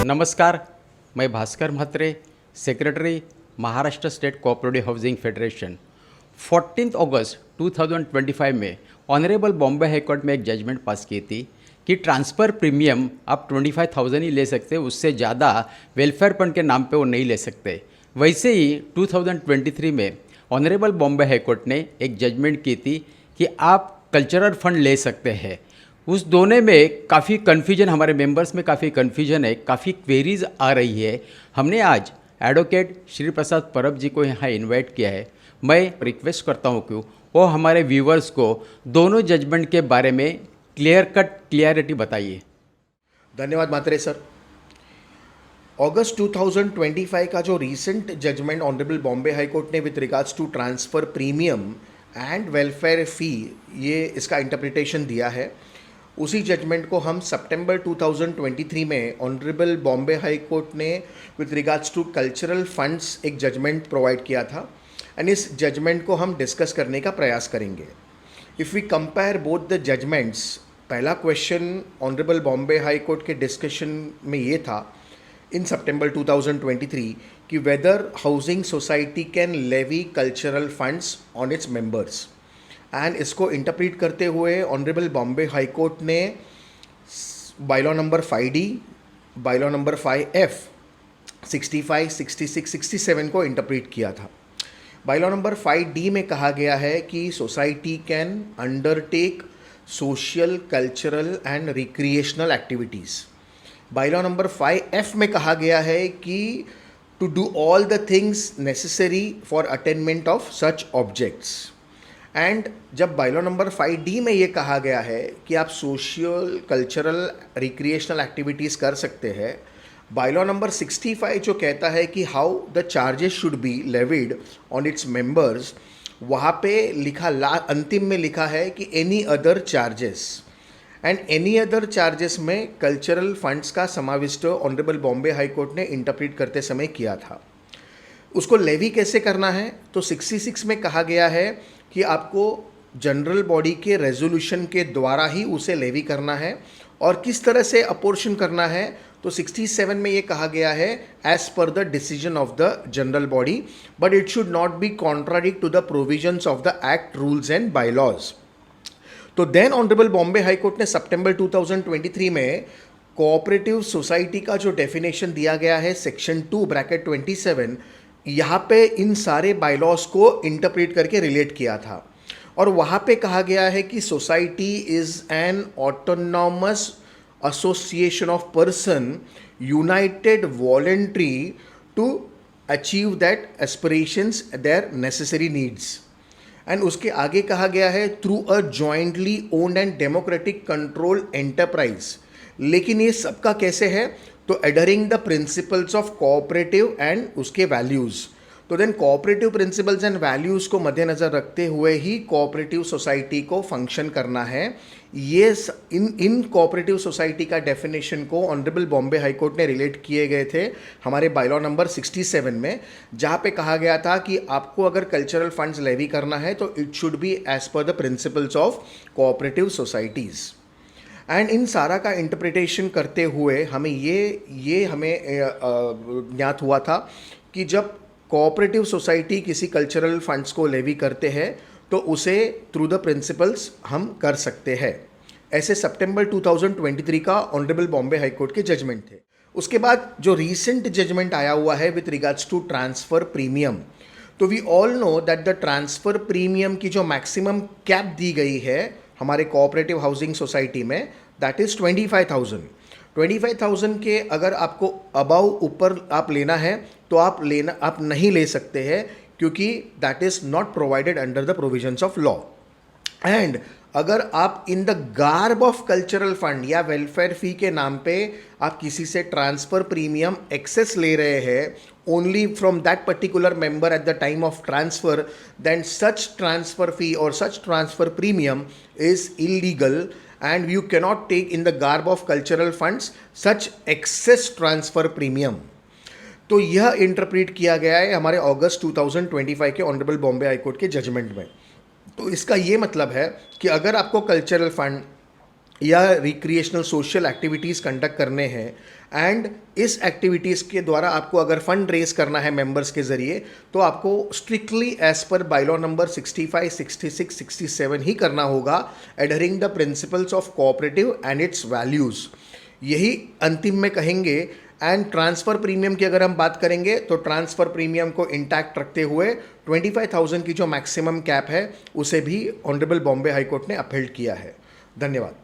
नमस्कार, मैं Bhaskar Mhatre, secretary Maharashtra state cooperative housing federation. 14 अगस्त 2025 में ऑनरेबल बॉम्बे हाई कोर्ट में एक जजमेंट पास की थी कि ट्रांसफ़र प्रीमियम आप 25,000 ही ले सकते, उससे ज़्यादा वेलफेयर फंड के नाम पे वो नहीं ले सकते। वैसे ही 2023 में ऑनरेबल बॉम्बे हाई कोर्ट ने एक जजमेंट की थी कि आप कल्चरल फंड ले सकते हैं। उस दोनों में काफ़ी कन्फ्यूजन, हमारे मेंबर्स में काफ़ी कन्फ्यूजन है, काफ़ी क्वेरीज आ रही है। हमने आज एडवोकेट श्री प्रसाद परब जी को यहाँ इनवाइट किया है। मैं रिक्वेस्ट करता हूँ कि वो हमारे व्यूवर्स को दोनों जजमेंट के बारे में क्लियरिटी बताइए। धन्यवाद मात्रे सर। अगस्त 2025 का जो recent judgement honourable Bombay high court ने with regards to transfer premium and welfare fee, ये इसका इंटरप्रिटेशन दिया है, उसी जजमेंट को हम सितंबर 2023 में ऑनरेबल बॉम्बे हाई कोर्ट ने with regards to cultural funds एक जजमेंट प्रोवाइड किया था एंड इस जजमेंट को हम डिस्कस करने का प्रयास करेंगे। If we compare both the judgements, पहला question honourable Bombay high court के डिस्कशन में ये था इन सितंबर 2023 कि whether housing society can levy cultural funds on its members, and इसको इंटरप्रीट करते हुए ऑनरेबल बॉम्बे हाई कोर्ट ने bylaw number 5D, bylaw number 5F, 65, 66, 67 को इंटरप्रीट किया था। बायलॉ नंबर 5D में कहा गया है कि society can undertake social, cultural and recreational activities. Bylaw number 5F में कहा गया है कि to do all the things necessary for attainment of such objects. And जब बायलॉ नंबर 5D में ये कहा गया है कि आप सोशल, कल्चरल, रिक्रिएशनल एक्टिविटीज़ कर सकते हैं, बायलॉ नंबर 65 जो कहता है कि how the charges should be levied on its members, वहाँ पे लिखा अंतिम में लिखा है कि any other charges, and any other charges में कल्चरल फंड्स का समाविष्ट ऑनरेबल बॉम्बे हाई कोर्ट ने इंटरप्रीट करते समय किया था। उसको लेवी कैसे करना है, तो 66 में कहा गया है कि आपको जनरल बॉडी के रेजोल्यूशन के द्वारा ही उसे लेवी करना है, और किस तरह से अपोर्शन करना है, तो 67 में ये कहा गया है as per the decision of the general body, but it should not be contradict to the provisions of the act, rules and bylaws. तो then honourable Bombay high court ने सितंबर 2023 में कोऑपरेटिव सोसाइटी का जो डेफिनेशन दिया गया है सेक्शन 2(27), यहाँ पे इन सारे बायलॉज को इंटरप्रेट करके रिलेट किया था, और वहाँ पे कहा गया है कि society is an autonomous association of person united voluntary to achieve that aspirations their necessary needs. And उसके आगे कहा गया है through a jointly owned and democratic control enterprise. लेकिन ये सबका कैसे है, तो adhering the principles of cooperative and उसके वैल्यूज़। तो then cooperative principles and values को मद्देनज़र रखते हुए ही कोऑपरेटिव सोसाइटी को फंक्शन करना है। ये इन कोऑपरेटिव सोसाइटी का डेफिनेशन को ऑनरेबल बॉम्बे हाई कोर्ट ने रिलेट किए गए थे हमारे बायलॉ नंबर 67 में, जहाँ पे कहा गया था कि आपको अगर कल्चरल फंड्स लेवी करना है तो it should be as per the principles of cooperative societies. And in सारा का इंटरप्रिटेशन करते हुए हमें ये हमें ज्ञात हुआ था कि जब कोऑपरेटिव सोसाइटी किसी कल्चरल फंड्स को लेवी करते हैं तो उसे थ्रू द प्रिंसिपल्स हम कर सकते हैं। ऐसे सितंबर 2023 का ऑनरेबल बॉम्बे हाई कोर्ट के जजमेंट थे। उसके बाद जो रीसेंट जजमेंट आया हुआ है with regards to transfer premium, तो we all know that the transfer premium की जो मैक्सिमम कैप दी गई है हमारे कोऑपरेटिव हाउसिंग सोसाइटी में, दैट इज़ 25,000 के अगर आपको अबाव ऊपर आप लेना है तो आप नहीं ले सकते हैं, क्योंकि that is not provided under the provisions of law. And अगर आप in the garb of cultural fund या वेलफेयर फी के नाम पे आप किसी से ट्रांसफ़र प्रीमियम एक्सेस ले रहे हैं only from that particular member at the time of transfer, then such transfer fee और such transfer premium is illegal, and you cannot take in the garb of cultural funds such excess transfer premium। तो यह interpret किया गया है हमारे अगस्त 2025 के honourable Bombay high court के judgement में। तो इसका ये मतलब है कि अगर आपको कल्चरल फंड या रिक्रिएशनल सोशल एक्टिविटीज़ कंडक्ट करने हैं एंड इस एक्टिविटीज़ के द्वारा आपको अगर फंड रेज करना है मेंबर्स के ज़रिए तो आपको strictly as per bylaw number 65, 66, 67 ही करना होगा, adhering the principles of cooperative and its values. यही अंतिम में कहेंगे। एंड ट्रांसफ़र प्रीमियम की अगर हम बात करेंगे तो ट्रांसफ़र प्रीमियम को इंटैक्ट रखते हुए 25,000 की जो मैक्सिमम कैप है उसे भी ऑनरेबल बॉम्बे हाई कोर्ट ने अपहेल्ड किया है। धन्यवाद।